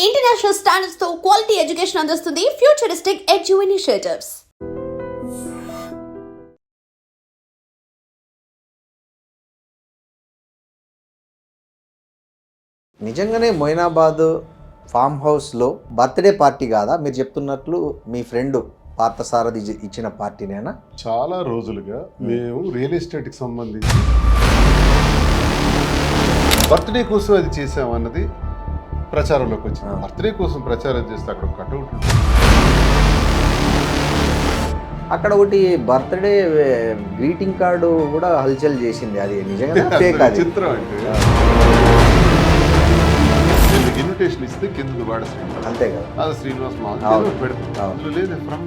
International standards తో quality education అందిస్తుంది futuristic edu initiatives. నిజంగానే మొయినాబాద్ ఫామ్ హౌస్లో బర్త్డే పార్టీ కాదా మీరు చెప్తున్నట్లు? మీ ఫ్రెండ్ పార్థసారథి ఇచ్చిన పార్టీనేనా? చాలా రోజులుగా మేము రియల్ ఎస్టేట్కి సంబంధించి బర్త్డే కోసం అది చేసామన్నది ప్రచారంలోకి వచ్చింది. బర్త్డే కోసం ప్రచారం చేస్తే అక్కడ కట్అవుట్ ఉంటుంది. అక్కడ ఒకటి బర్త్డే గ్రీటింగ్ కార్డు కూడా హల్చల్ చేసింది. అది నిజంగా ఫేక్? అది చిత్రం అంటే ఇన్విటేషన్ ఇస్తే కింద వాడ శ్రీనివాస్, అంతే కదా? అది శ్రీనివాస్ పెడతాం లేదు ఫ్రమ్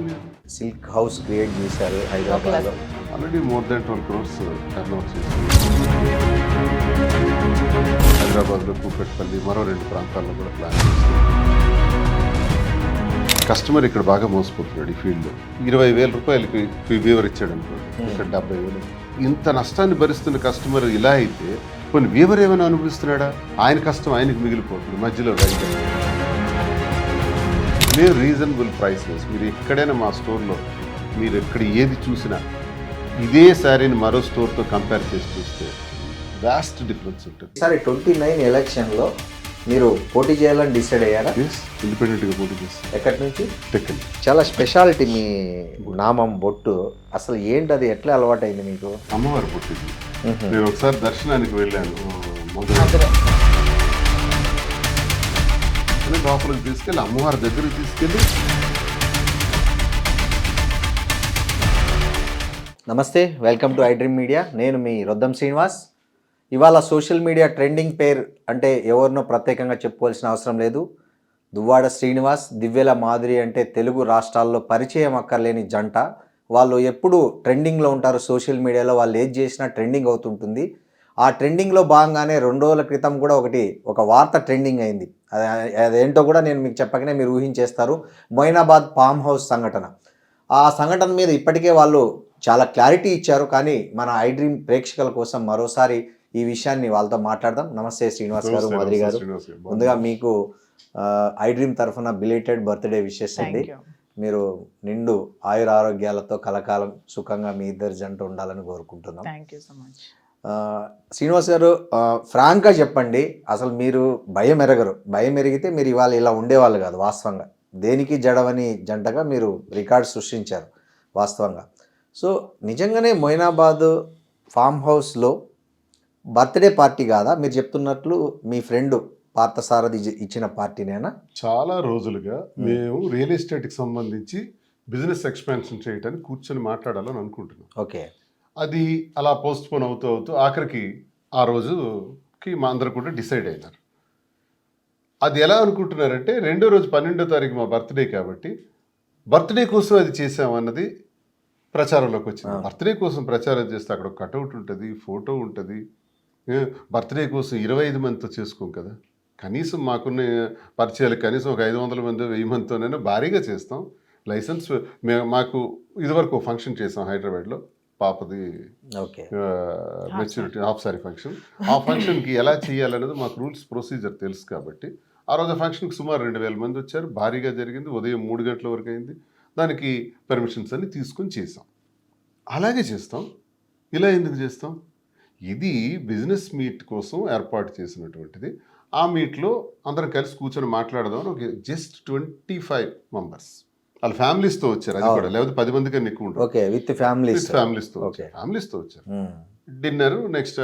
సిల్క్ హౌస్ క్రియేట్ చేశారు హైదరాబాద్లో. Already more than 12 crores turn out చేసింది. హైదరాబాద్లో కూకట్పల్లి మరో 2 ప్రాంతాల్లో కూడా ప్లాన్ చేస్తుంది. కస్టమర్ ఇక్కడ బాగా మోసపోతున్నాడు. ఈ ఫీల్డ్లో 20,000 రూపాయలకి వీవర్ ఇచ్చాడు అనుకోండి, ఇక్కడ 70,000. ఇంత నష్టాన్ని భరిస్తున్న కస్టమర్ ఇలా అయితే కొన్ని వీవర్ ఏమైనా అనుభవిస్తున్నాడా? ఆయన కష్టం ఆయనకి మిగిలిపోతుంది మధ్యలో రైతు. మేము రీజనబుల్ ప్రైసెస్, మీరు ఎక్కడైనా మా స్టోర్లో మీరు ఎక్కడ ఏది చూసినా ఇదే శారీని మరో స్టోర్తో కంపేర్ చేసి చూస్తే వాస్ట్ డిఫరెన్స్ ఉంటుంది. సరే, 29 ఎలక్షన్లో మీరు పోటీ చేయాలని డిసైడ్ అయ్యారా? ఇండిపెండెంట్గా పోటీ చేస్తాం. ఎక్కడి నుంచి? టెక్కలి. చాలా స్పెషాలిటీ మీ నామం, బొట్టు. అసలు ఏంటి అది? ఎట్లా అలవాటైంది మీకు? అమ్మవారు పుట్టింది. నేను ఒకసారి దర్శనానికి వెళ్ళాను లోపలికి తీసుకెళ్ళి అమ్మవారి దగ్గరికి తీసుకెళ్ళి. నమస్తే, వెల్కమ్ టు ఐడ్రీమ్ మీడియా. నేను మీ రొద్దం శ్రీనివాస్. ఇవాళ సోషల్ మీడియా ట్రెండింగ్ పేరు అంటే ఎవరినో ప్రత్యేకంగా చెప్పుకోవాల్సిన అవసరం లేదు. దువ్వాడ శ్రీనివాస్, దివ్యల మాధురి అంటే తెలుగు రాష్ట్రాల్లో పరిచయం అక్కర్లేని జంట. వాళ్ళు ఎప్పుడు ట్రెండింగ్లో ఉంటారు సోషల్ మీడియాలో. వాళ్ళు ఏది చేసినా ట్రెండింగ్ అవుతుంటుంది. ఆ ట్రెండింగ్లో భాగంగానే 2 రోజుల క్రితం కూడా ఒక వార్త ట్రెండింగ్ అయింది. అదేంటో కూడా నేను మీకు చెప్పకనే మీరు ఊహించేస్తారు. మొయినాబాద్ ఫామ్ హౌస్ సంఘటన. ఆ సంఘటన మీద ఇప్పటికే వాళ్ళు చాలా క్లారిటీ ఇచ్చారు. కానీ మన ఐడ్రీమ్ ప్రేక్షకుల కోసం మరోసారి ఈ విషయాన్ని వాళ్ళతో మాట్లాడదాం. నమస్తే శ్రీనివాస్ గారు, మాధురి గారు. ముందుగా మీకు ఐడ్రీమ్ తరఫున బిలేటెడ్ బర్త్డే విషెస్ అండి. మీరు నిండు ఆయుర ఆరోగ్యాలతో కలకాలం సుఖంగా మీ ఇద్దరు జంట ఉండాలని కోరుకుంటున్నాం. శ్రీనివాస్ గారు, ఫ్రాంక్గా చెప్పండి, అసలు మీరు భయం ఎరగరు. భయం ఎరిగితే మీరు ఇవాళ ఇలా ఉండేవాళ్ళు కాదు. వాస్తవంగా దేనికి జడవని జంటగా మీరు రికార్డ్ సృష్టించారు వాస్తవంగా. సో నిజంగానే మొయినాబాద్ ఫామ్ హౌస్లో బర్త్డే పార్టీ కాదా మీరు చెప్తున్నట్లు? మీ ఫ్రెండ్ పార్థసారథి ఇచ్చిన పార్టీనేనా? చాలా రోజులుగా మేము రియల్ ఎస్టేట్కి సంబంధించి బిజినెస్ ఎక్స్పాన్షన్ చేయడానికి కూర్చొని మాట్లాడాలని అనుకుంటున్నాం. ఓకే. అది అలా పోస్ట్ పోన్ అవుతూ ఆఖరికి ఆ రోజుకి మా అందరూ కూడా డిసైడ్ అయినారు. అది ఎలా అనుకుంటున్నారంటే, 2వ రోజు 12వ తారీఖు మా బర్త్డే కాబట్టి బర్త్డే కోసం అది చేసామన్నది ప్రచారంలోకి వచ్చింది. బర్త్డే కోసం ప్రచారం చేస్తే అక్కడ కట్అవుట్ ఉంటుంది, ఫోటో ఉంటుంది. బర్త్డే కోసం 25 మందితో చేసుకోం కదా. కనీసం మాకున్న పరిచయాలు కనీసం ఒక 500 మంది 1000 మందితోనైనా భారీగా చేస్తాం. లైసెన్స్ మాకు ఇదివరకు ఫంక్షన్ చేసాం హైదరాబాద్లో, పాపది మెచ్యూరిటీ హాఫ్ సారీ ఫంక్షన్. ఆ ఫంక్షన్కి ఎలా చేయాలనేది మాకు రూల్స్ ప్రొసీజర్ తెలుసు కాబట్టి ఆ రోజు ఫంక్షన్కి సుమారు 2000 మంది వచ్చారు. భారీగా జరిగింది. ఉదయం 3 గంటల వరకు అయింది. దానికి పర్మిషన్స్ అన్ని తీసుకొని చేసాం. అలాగే చేస్తాం. ఇలా ఎందుకు చేస్తాం? ఇది బిజినెస్ మీట్ కోసం ఏర్పాటు చేసినటువంటిది. ఆ మీట్లో అందరం కలిసి కూర్చొని మాట్లాడదాం. ఒక జస్ట్ 25 మెంబర్స్ వాళ్ళ ఫ్యామిలీస్తో వచ్చారు. అది కూడా లేకపోతే 10 మంది కన్నా ఎక్కువ ఉంటారు. విత్ ఫ్యామిలీస్తో వచ్చారు. డిన్నర్ నెక్స్ట్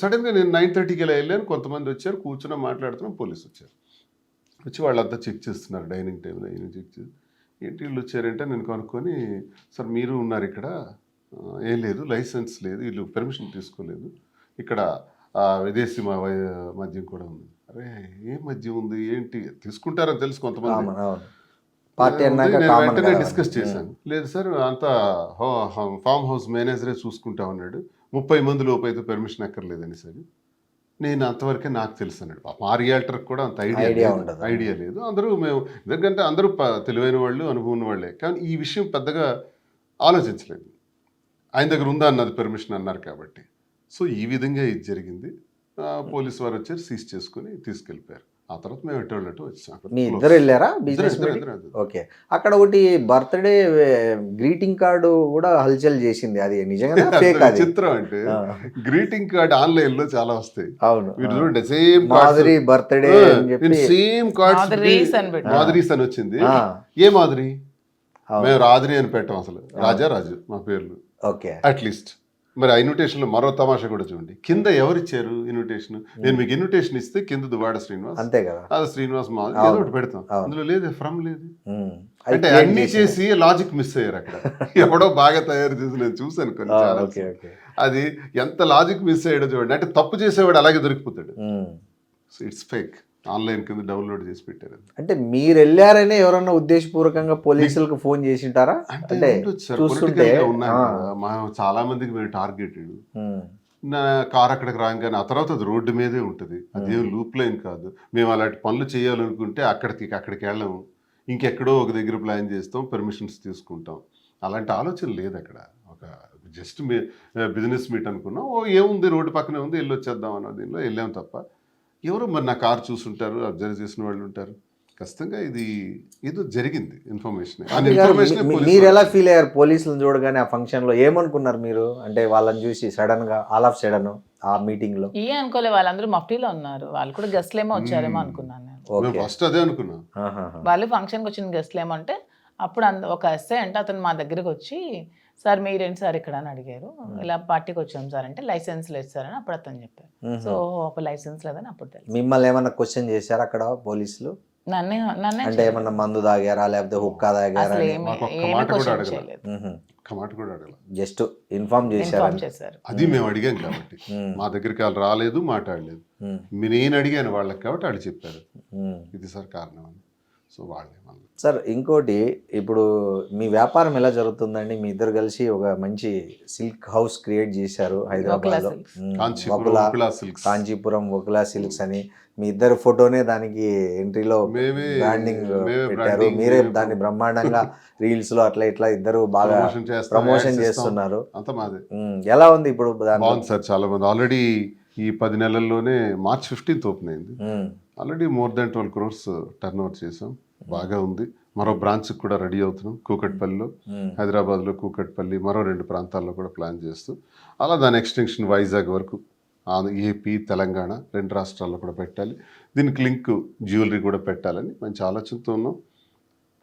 సడన్గా నేను 9:30కి ఇలా వెళ్ళాను. కొంతమంది వచ్చారు, కూర్చుని మాట్లాడుతున్నాం. పోలీసు వచ్చారు. వచ్చి వాళ్ళంతా చెక్ చేస్తున్నారు డైనింగ్ టేబుల్ అయినా చెక్ చేసి. ఏంటి వీళ్ళు వచ్చారంటే నేను కనుక్కొని, సార్ మీరు ఉన్నారు ఇక్కడ? ఏం లేదు, లైసెన్స్ లేదు, వీళ్ళు పర్మిషన్ తీసుకోలేదు, ఇక్కడ విదేశీ మద్యం కూడా ఉంది. అరే ఏం మద్యం ఉంది ఏంటి? తీసుకుంటారని తెలుసు కొంతమంది. వెంటనే డిస్కస్ చేశాను. లేదు సార్, అంతా ఫామ్ హౌస్ మేనేజరే చూసుకుంటా ఉన్నాడు, 30 మంది లోపు అయితే పర్మిషన్ అక్కర్లేదని సార్. నేను అంతవరకే నాకు తెలుసు అన్నాడు. మా రియాల్టర్కి కూడా అంత ఐడియా లేదు. అందరూ మేము ఎందుకంటే అందరూ తెలివైన వాళ్ళు, అనుభవం వాళ్ళే. కానీ ఈ విషయం పెద్దగా ఆలోచించలేదు. ఆయన దగ్గర ఉందా అన్నది పర్మిషన్ అన్నారు కాబట్టి. సో ఈ విధంగా ఇది జరిగింది. పోలీసు వారు వచ్చారు, సీజ్ చేసుకుని తీసుకెళ్ళిపోయారు. ఆ తర్వాత మేము ఎటు వచ్చాం. మీ ఇద్దరు వెళ్ళారా బిజినెస్ ఇద్దరు, మీటింగ్? ఇద్దరు. ఓకే. అక్కడ ఒకటి బర్త్డే గ్రీటింగ్ కార్డు కూడా హల్చల్ చేసింది, అది నిజంగా ఫేక్? అది చిత్రం అంటే గ్రీటింగ్ కార్డ్ ఆన్లైన్ లో చాలా వస్తాయి. అవును. మీరు చూడండి, సేమ్ మాధురి బర్త్డే అని చెప్పి సేమ్ కార్డ్స్ మాధురీస్ అని పెట్టారు. మాధురీస్ అని వచ్చింది. ఏ మాధురి? మేము రాధురి అని పెట్టాం. అసలు రాజు మా పేర్లు. ఓకే. అట్లీస్ట్ మరి ఆ ఇన్విటేషన్ లో మరో తమాషా కూడా చూడండి, కింద ఎవరిచ్చారు ఇన్విటేషన్? నేను మీకు ఇన్విటేషన్ ఇస్తే కింద దువ్వాడ శ్రీనివాస్, అంతే కదా, అది శ్రీనివాస్ ఏదో ఒకటి పెడతాం. అందులో లేదు, ఫ్రమ్ లేదు. అంటే అది అన్ని చేసి లాజిక్ మిస్ అయ్యారు అక్కడ. ఎవడో బాగా తయారు చేసి నేను చూసాను కొన్ని చాలా. Okay okay. అది ఎంత లాజిక్ మిస్ అయ్యాడో చూడండి. అంటే తప్పు చేసేవాడు అలాగే దొరికిపోతాడు. So it's fake. ఆన్లైన్ కింద డౌన్లోడ్ చేసి పెట్టారు. అంటే మీరు వెళ్ళారనే ఎవరన్నా ఉద్దేశపూర్వకంగా పోలీసులకు ఫోన్ చేసి ఉంటారా? అంటే చూస్తుంటే మా చాలా మందికి మేము టార్గెటెడ్. నా కార్ అక్కడికి రాగానే ఆ తర్వాత అది రోడ్డు మీదే ఉంటుంది. అదేం లూప్ లైన్ కాదు. మేము అలాంటి పనులు చేయాలనుకుంటే అక్కడికి వెళ్ళాము, ఇంకెక్కడో ఒక దగ్గర ప్లాన్ చేస్తాం, పర్మిషన్స్ తీసుకుంటాం. అలాంటి ఆలోచన లేదు అక్కడ. ఒక జస్ట్ బిజినెస్ మీట్ అనుకున్నాం, ఓ ఏముంది రోడ్డు పక్కనే ఉంది, వెళ్ళి వచ్చేద్దాం అన్న దీనిలో వెళ్ళాం తప్ప ఎవరు మరి నా కారు చూసుంటారు, అబ్జర్వ్ చేసిన వాళ్ళు ఉంటారు. ఖచ్చితంగా ఇది ఏదో జరిగింది ఇన్ఫర్మేషన్. మీరు ఎలా ఫీల్ అయ్యారు పోలీసులను చూడగానే ఆ ఫంక్షన్ లో? ఏమనుకున్నారు మీరు? అంటే వాళ్ళని చూసి సడన్ గా ఆల్ ఆఫ్ సడన్ ఆ మీటింగ్ లో ఏ అనుకోలే, వాళ్ళందరూ మఫ్టీలో ఉన్నారు, వాళ్ళు కూడా గెస్ట్లు ఏమో వచ్చారేమో అనుకున్నాను నేను. ఫస్ట్ అదే అనుకున్నాం. వాళ్ళు ఫంక్షన్కి వచ్చిన గెస్ట్లు ఏమో అంటే అప్పుడు ఒక ఎస్ఐ అంటే అతను మా దగ్గరికి వచ్చి, సార్ మీరేంటి సార్ ఇక్కడ అని అడిగారు. ఇలా పార్టీకి వచ్చాం సార్ అంటే లైసెన్స్ లేదు సార్ అని అప్పుడు అతను చెప్పారు. సో ఒక లైసెన్స్ లేదని అప్పుడు తెలుసు. మిమ్మల్ని ఏమన్నా క్వశ్చన్ చేశారు అక్కడ పోలీసులు? నన్నే అంటే ఏమన్నా మందు తాగారా లేకపోతే హుక్కా తాగారా? అసలు ఏమీ క్వశ్చన్ చేయలేదు. జస్ట్ ఇన్ఫార్మ్ చేశారు. అది మేము అడిగాం కాబట్టి మా దగ్గరికి వాళ్ళు రాలేదు, మాట్లాడలేదు. నేను అడిగాను వాళ్ళకి కాబట్టి వాళ్ళు చెప్పారు ఇది సార్ కారణం అని. సో వాళ్ళే సార్. ఇంకోటి, ఇప్పుడు మీ వ్యాపారం ఎలా జరుగుతుందండి? మీ ఇద్దరు కలిసి ఒక మంచి సిల్క్ హౌస్ క్రియేట్ చేశారు హైదరాబాద్ లో, కాంచీపురం వకులా సిల్క్స్ అని. మీ ఇద్దరు ఫోటోనే దానికి ఎంట్రీలో బ్రాండింగ్ పెట్టారు. మీరే దాన్ని బ్రహ్మాండంగా రీల్స్ లో అట్లా ఇట్లా ఇద్దరు బాగా ప్రమోషన్ చేస్తున్నారు. ఎలా ఉంది ఇప్పుడు? బాగుంది సార్, చాలా బాగుంది. ఆల్రెడీ ఈ 10 నెలల్లోనే March 15th ఓపెన్ అయింది. Already more than 12 crores turn over చేసాం. బాగా ఉంది. మరో బ్రాంచ్ కూడా రెడీ అవుతున్నాం కూకట్పల్లిలో, హైదరాబాద్లో కూకట్పల్లి, మరో 2 ప్రాంతాల్లో కూడా ప్లాన్ చేస్తూ అలా దాని ఎక్స్టెన్షన్ వైజాగ్ వరకు, ఏపీ, తెలంగాణ 2 రాష్ట్రాల్లో కూడా పెట్టాలి. దీనికి లింక్ జ్యువెలరీ కూడా పెట్టాలని మంచి ఆలోచనతో ఉన్నాం.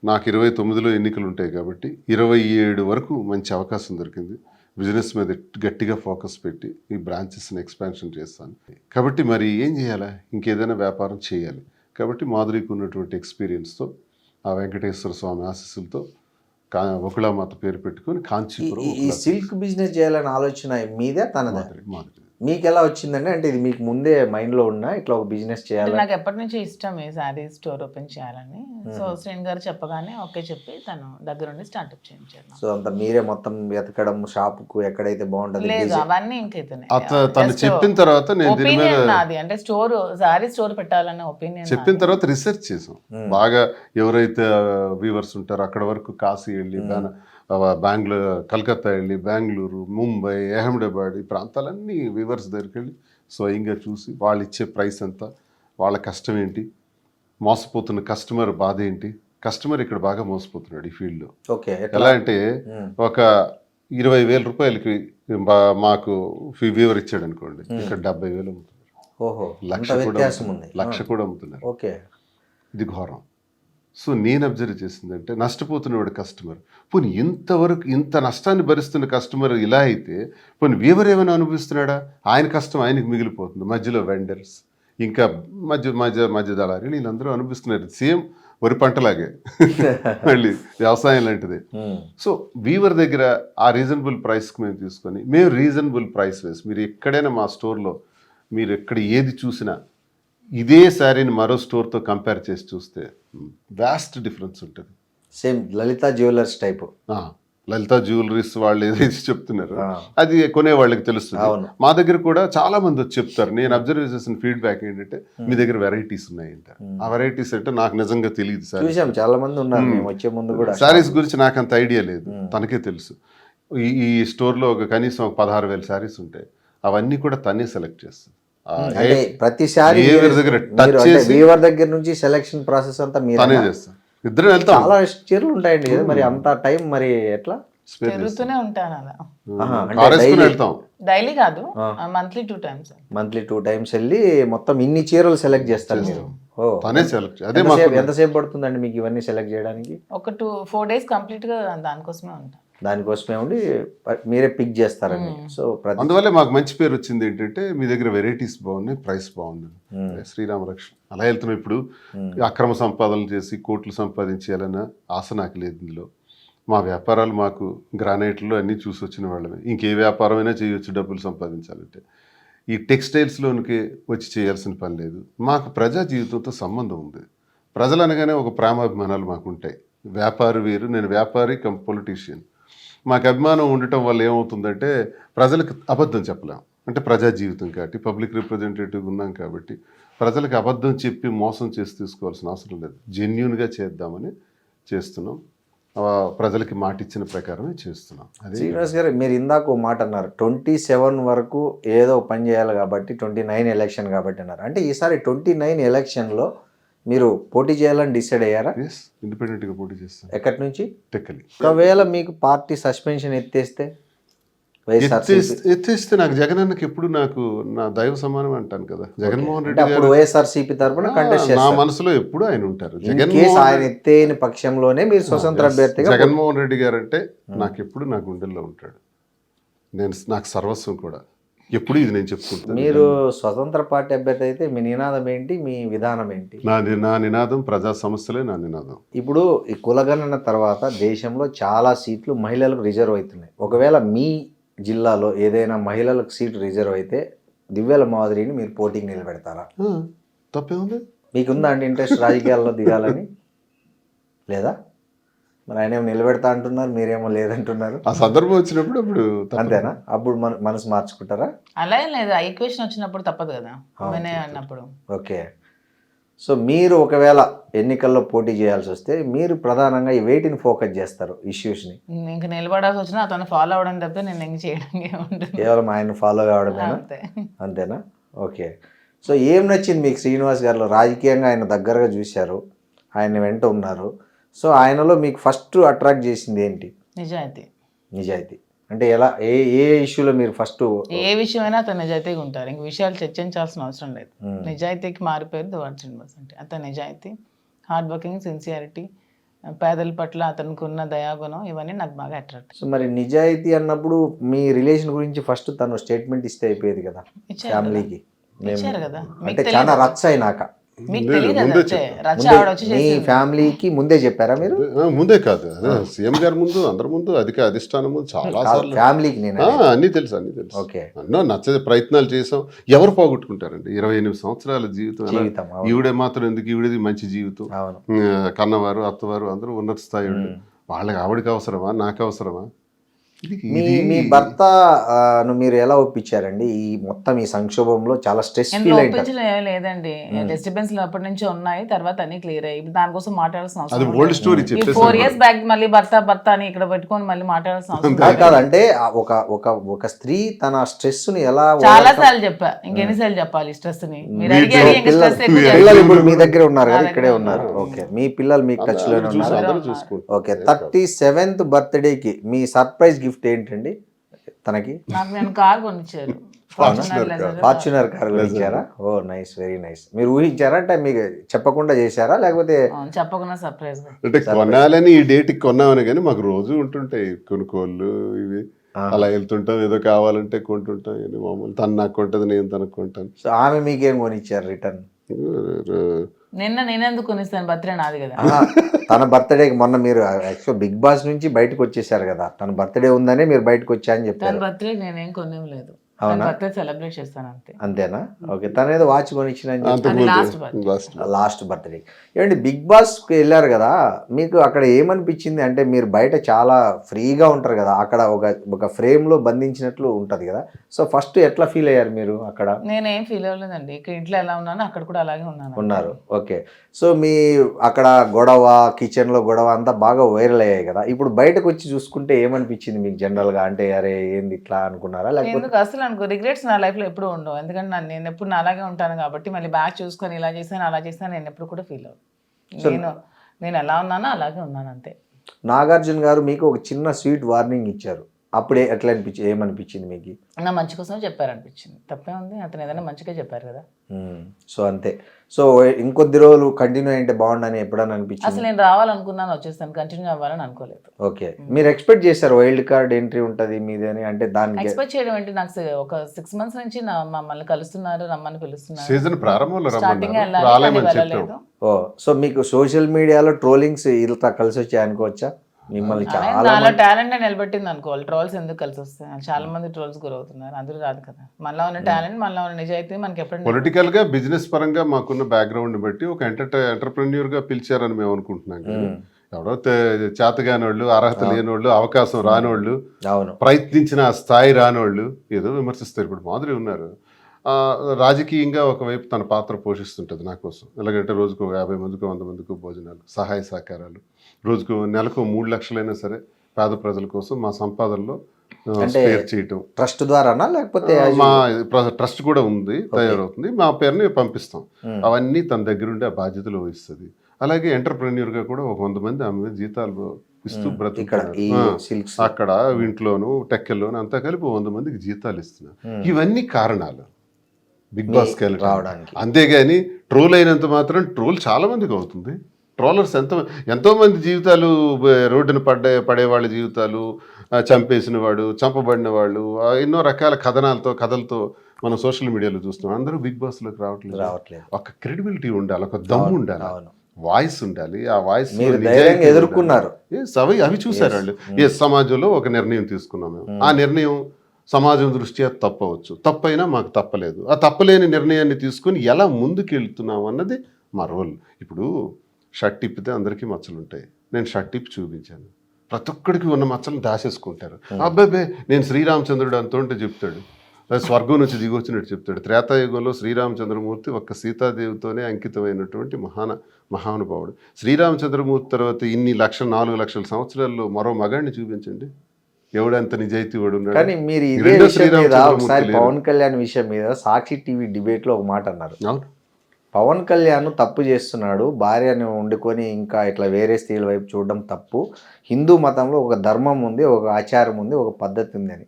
నాకు 29లో ఎన్నికలు ఉంటాయి కాబట్టి 27 వరకు మంచి అవకాశం దొరికింది. బిజినెస్ మీద గట్టిగా ఫోకస్ పెట్టి ఈ బ్రాంచెస్ని ఎక్స్పాన్షన్ చేస్తాను కాబట్టి మరి ఏం చేయాలా, ఇంకేదైనా వ్యాపారం చేయాలి కాబట్టి మాధురికి ఉన్నటువంటి ఎక్స్పీరియన్స్తో, ఆ వెంకటేశ్వర స్వామి ఆశీస్సులతో వకుళామాత పేరు పెట్టుకొని కాంచీపురం. ఈ సిల్క్ బిజినెస్ చేయాలనే ఆలోచన మీదే తనదే? మాధురి. మీకు ఎలా వచ్చిందండి? అంటే ఇది మీకు ముందే మైండ్లో ఉన్నా ఇట్లా ఒక బిజినెస్ చేయాలి? నాకు ఎప్పటి నుంచి ఇష్టం ఈ శారీ స్టోర్ ఓపెన్ చేయాలని. సో శ్రీని గారు చెప్పగానే ఓకే చెప్పి తను దగ్గరుండి స్టార్ట్అప్ చేయించారు. సో అంత మీరే మొత్తం వెతకడం, షాప్కు ఎక్కడైతే బాగుంటుంది? లేదు, అవన్నీ ఇంకైతే తను చెప్పిన తర్వాత ఒపీనియన్ నాది. అంటే స్టోర్ శారీ స్టోర్ పెట్టాలనే ఒపీనియన్ చెప్పిన తర్వాత రీసెర్చ్ చేసాం బాగా. ఎవరైతే వీవర్స్ ఉంటారో అక్కడ వరకు కాశీ వెళ్ళి, బెంగళూరు, కలకత్తా వెళ్ళి, బెంగళూరు, ముంబై, అహ్మదాబాద్ ఈ ప్రాంతాలన్నీ వీవర్స్ దగ్గరికి వెళ్ళి స్వయంగా చూసి వాళ్ళు ఇచ్చే ప్రైస్ ఎంత, వాళ్ళ కష్టం ఏంటి, మోసపోతున్న కస్టమర్ బాధ ఏంటి. కస్టమర్ ఇక్కడ బాగా మోసపోతున్నాడు ఈ ఫీల్డ్లో. ఓకే. ఎలా అంటే ఒక 20,000 రూపాయలకి మాకు వీవర్ ఇచ్చాడు అనుకోండి, ఇక్కడ 70,000 అమ్ముతున్నారు. ఓహో, లక్ష కూడా అమ్ముతున్నారు. ఓకే, ఇది ఘోరం. సో నేను అబ్జర్వ్ చేసిందంటే నష్టపోతున్నవాడు కస్టమర్. పోనీ ఇంతవరకు ఇంత నష్టాన్ని భరిస్తున్న కస్టమర్ ఇలా అయితే పోనీ వీవర్ ఏమైనా అనుభవిస్తున్నాడా? ఆయన కష్టం ఆయనకి మిగిలిపోతుంది. మధ్యలో వెండర్స్, ఇంకా మధ్య దళారీలు వీళ్ళందరూ అనుభవిస్తున్నారు. సేమ్ వరి పంటలాగే మళ్ళీ వ్యవసాయం లాంటిది. సో వీవర్ దగ్గర ఆ రీజనబుల్ ప్రైస్కి మేము తీసుకొని, మేము రీజనబుల్ ప్రైస్ వేసి, మీరు ఎక్కడైనా మా స్టోర్లో మీరు ఎక్కడ ఏది చూసినా ఇదే శారీని మరో స్టోర్తో కంపేర్ చేసి చూస్తే వాస్ట్ డిఫరెన్స్ ఉంటుంది. Same Lalitha jewellers type. Lalitha jewelleries వాళ్ళు ఏదైతే చెప్తున్నారు అది కొనే వాళ్ళకి తెలుస్తుంది. మా దగ్గర కూడా చాలా మంది వచ్చి చెప్తారు. నేను అబ్జర్వ్ చేసిన ఫీడ్బ్యాక్ ఏంటంటే మీ దగ్గర వెరైటీస్ ఉన్నాయి అంటారు. ఆ వెరైటీస్ అంటే నాకు నిజంగా తెలియదు సార్. చాలా మంది ఉన్నారు వచ్చే ముందు కూడా. శారీస్ గురించి నాకు అంత ఐడియా లేదు, తనకే తెలుసు. ఈ స్టోర్లో కనీసం 16,000 శారీస్ ఉంటాయి. అవన్నీ కూడా తనే సెలెక్ట్ చేస్తుంది. అంటే ప్రతిసారి behavior దగ్గర touch చేసి వీవర్ దగ్గర నుంచి సెలక్షన్ ప్రాసెస్ అంతా మీరు తనే చేస్తాం. ఇద్దరం వెళ్తాం. చాలా చీరలు ఉంటాయండి కదా, మరి అంత టైం మరి ఎట్లా? తిరుగుతూనే ఉంటాను అలా. కార్ వేసుకుని వెళ్తాం. డైలీ కాదు, మంత్లీ 2 times. మంత్లీ 2 times వెళ్ళి మొత్తం ఇన్ని చీరలు సెలెక్ట్ చేస్తారు మీరు? ఓ, తనే సెలెక్ట్. అదే మాకు ఎంతసేపు పడుతుందండి మీకు ఇవన్నీ సెలెక్ట్ చేయడానికి? ఒక 4 days కంప్లీట్ గా దానికోసమే ఉంటాను. దానికోసమే ఉండి మీరే పిక్ చేస్తారండి. సో అందువల్లే మాకు మంచి పేరు వచ్చింది ఏంటంటే మీ దగ్గర వెరైటీస్ బాగున్నాయి, ప్రైస్ బాగుంది. శ్రీరామ రక్ష అలా వెళ్తున్నాం. ఇప్పుడు అక్రమ సంపాదనలు చేసి కోట్లు సంపాదించేయాలన్న ఆశ నాకు లేదు. ఇందులో మా వ్యాపారాలు మాకు గ్రానైట్లో అన్నీ చూసి వచ్చిన వాళ్ళమే. ఇంకే వ్యాపారమైనా చేయొచ్చు డబ్బులు సంపాదించాలంటే. ఈ టెక్స్టైల్స్లోనికి వచ్చి చేయాల్సిన పని లేదు. మాకు ప్రజా జీవితంతో సంబంధం ఉంది. ప్రజలు అనగానే ఒక ప్రేమాభిమానాలు మాకు ఉంటాయి. వ్యాపారి వేరు, నేను వ్యాపారి కమ్ పొలిటీషియన్. మాకు అభిమానం ఉండటం వల్ల ఏమవుతుందంటే ప్రజలకు అబద్ధం చెప్పలేం. అంటే ప్రజా జీవితం కాబట్టి పబ్లిక్ రిప్రజెంటేటివ్ ఉన్నాం కాబట్టి ప్రజలకు అబద్ధం చెప్పి మోసం చేసి తీసుకోవాల్సిన అవసరం లేదు. జెన్యూన్గా చేద్దామని చేస్తున్నాం. ప్రజలకి మాట ఇచ్చిన ప్రకారమే చేస్తున్నాం. అదే శ్రీనివాస్ గారు, మీరు ఇందాక ఓ మాట అన్నారు, 27 వరకు ఏదో పని చేయాలి కాబట్టి 29 ఎలక్షన్ కాబట్టి అన్నారు. అంటే ఈసారి 29 ఎలక్షన్లో మీరు పోటీ చేయాలని డిసైడ్ అయ్యారా? ఇండిపెండెంట్గా పోటీ చేస్తాను. ఎక్కడి నుంచి? టెక్కలి. ఒకవేళ మీకు పార్టీ సస్పెన్షన్ ఎత్తేస్తే ఎత్తేస్తే నాకు జగన్ అన్నకి ఎప్పుడు నాకు నా దైవ సమానం అంటాను కదా. జగన్మోహన్ రెడ్డి అప్పుడు వైఎస్ఆర్సీపీ తరఫున కంటెస్ట్ నా మనసులో ఎప్పుడు ఆయన ఉంటారు. ఆయన ఎత్తేని పక్షంలోనే మీరు స్వతంత్ర అభ్యర్థిగా జగన్మోహన్ రెడ్డి గారు అంటే నాకు ఎప్పుడు నా గుండెల్లో ఉంటాడు. నాకు సర్వస్వం కూడా ఎప్పుడు ఇది నేను చెప్పుకుంటాను. మీరు స్వతంత్ర పార్టీ అభ్యర్థి అయితే మీ నినాదం ఏంటి, మీ విధానం ఏంటి? నా నినాదం ప్రజా సమస్యలే నా నినాదం. ఇప్పుడు ఈ కులగణన తర్వాత దేశంలో చాలా సీట్లు మహిళలకు రిజర్వ్ అవుతున్నాయి. ఒకవేళ మీ జిల్లాలో ఏదైనా మహిళలకు సీటు రిజర్వ్ అయితే దివ్యల మాదిరిని మీరు పోటీకి నిలబెడతారా? తప్పేముంది? మీకుందా అండి ఇంట్రెస్ట్ రాజకీయాల్లో దిగాలని? లేదా? మరి ఆయన ఏమో నిలబెడతా అంటున్నారు, మీరేమో లేదంటున్నారు. ఆ సందర్భం వచ్చినప్పుడు అప్పుడు అంతేనా? అప్పుడు మనసు మార్చుకుంటారా? అలా ఏం లేదు, ఈక్వేషన్ వచ్చినప్పుడు తప్పదు కదా అన్నప్పుడు. ఓకే. సో మీరు ఒకవేళ ఎన్నికల్లో పోటీ చేయాల్సి వస్తే మీరు ప్రధానంగా ఈ వేటిని ఫోకస్ చేస్తారు, ఇష్యూస్ని? ఇంకా నిలబడాల్సి వచ్చినా అతను ఫాలో అవడం తప్పితే నేను ఇంక చేయడానికి ఉంటుంది. కేవలం ఆయన ఫాలో కావడమేనా? అంతేనా? ఓకే. సో ఏం నచ్చింది మీకు శ్రీనివాస్ గారిలో? రాజకీయంగా ఆయన దగ్గరగా చూశారు, ఆయన వెంట ఉన్నారు. సో ఆయనలో మీకు ఫస్ట్ అట్రాక్ట్ చేసింది ఏంటి? నిజాయితీ అంటే ఎలా? ఏ ఇష్యూలో మీరు ఫస్ట్? ఏ విషయమైనా అతను నిజాయితీగా ఉంటారు. ఇంక విషయాలు చర్చించాల్సిన అవసరం లేదు. నిజాయితీకి మారిపోయేది దువ్వాడ శ్రీనివాస్ అంటే. అతను నిజాయితీ, హార్డ్ వర్కింగ్, సిన్సియారిటీ, పేదల పట్ల అతనికి ఉన్న దయాగుణం, ఇవన్నీ నాకు బాగా అట్రాక్ట్. సో మరి నిజాయితీ అన్నప్పుడు మీ రిలేషన్ గురించి ఫస్ట్ తను స్టేట్మెంట్ ఇస్తే అయిపోయేది కదా ఫ్యామిలీకి. కదా, అంటే చాలా రచ్చ అయినాక మీకు తెలియదు మీ ఫ్యామిలీకి ముందే చెప్పారా మీరు? ముందే కాదు, సీఎం గారి ముందు, అందరి ముందు, అధిష్టానం ముందు చాలా సార్లు ఫ్యామిలీకి నేను అన్ని తెలుసు. ఓకే. ఎన్నో నచ్చే ప్రయత్నాలు చేసాం. ఎవరు పోగొట్టుకుంటారండి 28 సంవత్సరాల జీవితం? ఈవిడే మాత్రం ఎందుకు? ఈవిడేది మంచి జీవితం. కన్నవారు, అత్తవారు అందరూ ఉన్నత స్థాయి. వాళ్ళకి ఆవిడకి అవసరమా, నాకు అవసరమా? మీ భర్త మీరు ఎలా ఒప్పించారండి ఈ మొత్తం ఈ సంక్షోభంలో? చాలా స్ట్రెస్ ఫీల్ అయ్యారు. లేదండి, డిస్టర్బెన్స్ అప్పటి నుంచి ఉన్నాయి, తర్వాత అన్ని క్లియర్ అయ్యి దానికోసం మాట్లాడాల్సిన అవసరం. ఓల్డ్ స్టోరీ 4 years బ్యాక్ మళ్ళీ భర్త అని ఇక్కడ పెట్టుకొని మళ్ళీ మాట్లాడాల్సిన అవసరం కాదంటే ఒక స్త్రీ తన స్ట్రెస్ ని ఎలా? చాలా సార్లు చెప్పా, ఇంకెన్నిసార్లు చెప్పాలి స్ట్రెస్ ని? పిల్లలు ఇప్పుడు మీ దగ్గర ఉన్నారు కదా, ఇక్కడే ఉన్నారు. ఓకే. మీ పిల్లలు మీకు టచ్ లోనే ఉన్నారు. ఓకే. 37th బర్త్డేకి మీ సర్ప్రైజ్ గిఫ్ట్ ఏంటండి తనకి? నేను కార్ కొనిచ్చారు, ఫార్చునర్ కార్ కొనిచ్చారా? ఓ నైస్, వెరీ నైస్. మీరు ఊహించారా? అంటే మీకు చెప్పకుండా చేశారా లేకపోతే? చెప్పకుండా సర్ప్రైజ్. అంటే కొనాలని ఈ డేట్ కొన్నామని, కానీ మాకు రోజు ఉంటుంటాయి కొనుక్కోళ్ళు ఇవి. అలా వెళ్తుంటాం, ఏదో కావాలంటే కొంటుంటాం. మామూలు తను నాకు కొంటది, నేను తనకు కొంటాను. సో ఆమె మీకేం కొనిచ్చారు రిటర్న్? నేనెందుకు కొనిస్తాను, బర్త్డే నాది కదా. తన బర్త్డేకి మొన్న మీరు యాక్చువల్ బిగ్ బాస్ నుంచి బయటకు వచ్చేసారు కదా, తన బర్త్డే ఉందనే మీరు బయటకు వచ్చా అని చెప్పారు. తన బర్త్డే నేనేం కొనేం లేదు, సెలబ్రేట్ చేస్తాను అంతే. అంతేనా? ఓకే. తన ఏదో వాచ్ కొనిచ్చిన లాస్ట్ బర్త్డే. ఏమంటే బిగ్ బాస్ కి వెళ్ళారు కదా, మీకు అక్కడ ఏమనిపించింది? అంటే మీరు బయట చాలా ఫ్రీగా ఉంటారు కదా, అక్కడ ఒక ఫ్రేమ్ లో బంధించినట్లు ఉంటది కదా. సో ఫస్ట్ ఎట్లా ఫీల్ అయ్యారు మీరు అక్కడ? నేనేం ఫీల్ అవ్వలేదండి, ఇక్కడ ఇంట్లో ఎలా ఉన్నాను అక్కడ కూడా అలాగే ఉన్నారు. ఓకే. సో మీ అక్కడ గొడవ, కిచెన్ లో గొడవ అంతా బాగా వైరల్ అయ్యాయి కదా. ఇప్పుడు బయటకు వచ్చి చూసుకుంటే ఏమనిపించింది మీకు జనరల్ గా? అంటే అరే ఏంది ఇట్లా అనుకున్నారా లేకపోతే? అసలు అనుకో రిగ్రెట్స్ నా లైఫ్లో ఎప్పుడూ ఉండవు, ఎందుకంటే నేను ఎప్పుడు నా అలాగే ఉంటాను కాబట్టి మళ్ళీ బ్యాక్ చూసుకొని ఇలా చేశాను అలా చేశాను నేను ఎప్పుడు కూడా ఫీల్ అవ్వను. నేను ఎలా ఉన్నానో అలాగే ఉన్నాను అంతే. నాగార్జున గారు మీకు ఒక చిన్న స్వీట్ వార్నింగ్ ఇచ్చారు, అప్పుడే ఎట్లా ఏమనిపించింది మీకు? నా మంచి కోసమే చెప్పారనిపించింది, తప్పే ఉంది, అతను ఏదైనా మంచిగా చెప్పారు కదా. సో అంతే. సో ఇంకొద్ది రోజులు కంటిన్యూ అయింటే బాగుండని ఎప్పుడన్నా అనిపించింది? అసలు నేను రావాలనుకున్నాను, వచ్చేస్తాను, కంటిన్యూ అవ్వాలని అనుకోలేదు. ఓకే, మీరు ఎక్స్పెక్ట్ చేశారు వైల్డ్ కార్డ్ ఎంట్రీ ఉంటుంది మీదని, అంటే దానికి ఎక్స్పెక్ట్ చేయడం అంటే నాకు ఒక 6 months నుంచి మమ్మల్ని కలుస్తున్నారు, రమ్మని పిలుస్తున్నారు. సీజన్ ప్రారంభంలో స్టార్టింగ్ వెళ్ళలేదు. ఓ, సో మీకు సోషల్ మీడియాలో ట్రోలింగ్స్ ఇలా కలిసి వచ్చాయి అనుకోవచ్చా? మిమ్మల్ని చాలా టాలెంట్ నిలబెట్టింది అనుకోవాలి, ట్రోల్స్ ఎందుకు కలిసి వస్తాయి? చాలా మంది ట్రోల్స్ గురవుతున్నారు, అందరూ రాదు కదా. మనలో ఉన్న టాలెంట్, మనలో ఉన్న నిజాయితీ మనకి ఎప్పుడు పొలిటికల్ గా బిజినెస్ పరంగా మాకున్న బ్యాక్గ్రౌండ్ బట్టి ఒక ఎంటర్ప్రెన్యూర్ గా పిలిచారని మేము అనుకుంటున్నాం. ఎవడో చేతగాని వాళ్ళు, అర్హత లేని వాళ్ళు, అవకాశం రానోళ్ళు, ప్రయత్నించిన స్థాయి రానోళ్ళు ఏదో విమర్శిస్తారు. ఇప్పుడు మాదిరి ఉన్నారు, రాజకీయంగా ఒకవైపు తన పాత్ర పోషిస్తుంటుంది నా కోసం. ఎలాగంటే రోజుకు 50 మందికి 100 మందికి భోజనాలు, సహాయ సహకారాలు, రోజుకు నెలకు 3 లక్షలైనా సరే పేద ప్రజల కోసం మా సంపాదనలో స్పేర్ చేయటం. ట్రస్ట్ ద్వారానా లేకపోతే? మా ట్రస్ట్ కూడా ఉంది, తయారవుతుంది, మా పేరుని పంపిస్తాం. అవన్నీ తన దగ్గరుండి ఆ బాధ్యతలు వహిస్తుంది. అలాగే ఎంటర్ప్రెన్యూర్గా కూడా ఒక 100 మంది ఆమె మీద జీతాలు ఇస్తూ బ్రతుకుతున్నారు. అక్కడ ఇంట్లోను టెక్కల్లోను అంతా కలిపి 100 మందికి జీతాలు ఇస్తున్నారు. ఇవన్నీ కారణాలు బిగ్ బాస్కి వెళ్ళడానికి. అంతేగాని ట్రోల్ అయినంత మాత్రం ట్రోల్ చాలా మందికి అవుతుంది. ట్రోలర్స్ ఎంతో మంది జీవితాలు రోడ్డున పడేవాళ్ళ జీవితాలు, చంపేసిన వాడు, చంపబడిన వాళ్ళు, ఎన్నో రకాల కథలతో మనం సోషల్ మీడియాలో చూస్తున్నాం. అందరూ బిగ్ బాస్లోకి రావట్లేదు. ఒక క్రెడిబిలిటీ ఉండాలి, ఒక దమ్ము ఉండాలి, వాయిస్ ఉండాలి. ఆ వాయిస్ ఎదుర్కొన్నారు, అవి చూసారు వాళ్ళు. ఏ సమాజంలో ఒక నిర్ణయం తీసుకున్నాం మేము, ఆ నిర్ణయం సమాజం దృష్ట్యా తప్పవచ్చు, తప్పైనా మాకు తప్పలేదు. ఆ తప్పలేని నిర్ణయాన్ని తీసుకుని ఎలా ముందుకు వెళ్తున్నాం అన్నది మా రోల్. ఇప్పుడు షర్ట్ ఇప్పితే అందరికీ మచ్చలు ఉంటాయి, నేను షర్ట్ ఇప్పి చూపించాను, ప్రతి ఒక్కడికి ఉన్న మచ్చలను దాచేసుకుంటారు. అబ్బాయి నేను శ్రీరామచంద్రుడు అంతుంటే చెప్తాడు, స్వర్గం నుంచి దిగొచ్చినట్టు చెప్తాడు. త్రేతాయుగంలో శ్రీరామచంద్రమూర్తి ఒక్క సీతాదేవితోనే అంకితమైనటువంటి మహానుభావుడు. శ్రీరామచంద్రమూర్తి తర్వాత ఇన్ని 4 లక్షల సంవత్సరాల్లో మరో మగాడిని చూపించండి, ఎవడంత నిజాయితీ వాడు ఉన్నాడు. కానీ మీరు ఇదే విషయం మీద ఒకసారి పవన్ కళ్యాణ్ విషయం మీద సాక్షి టీవీ డిబేట్ లో ఒక మాట అన్నారు. పవన్ కళ్యాణ్ తప్పు చేస్తున్నాడు, భార్యని వండుకొని ఇంకా ఇట్లా వేరే స్త్రీల వైపు చూడడం తప్పు, హిందూ మతంలో ఒక ధర్మం ఉంది, ఒక ఆచారం ఉంది, ఒక పద్ధతి ఉంది అని.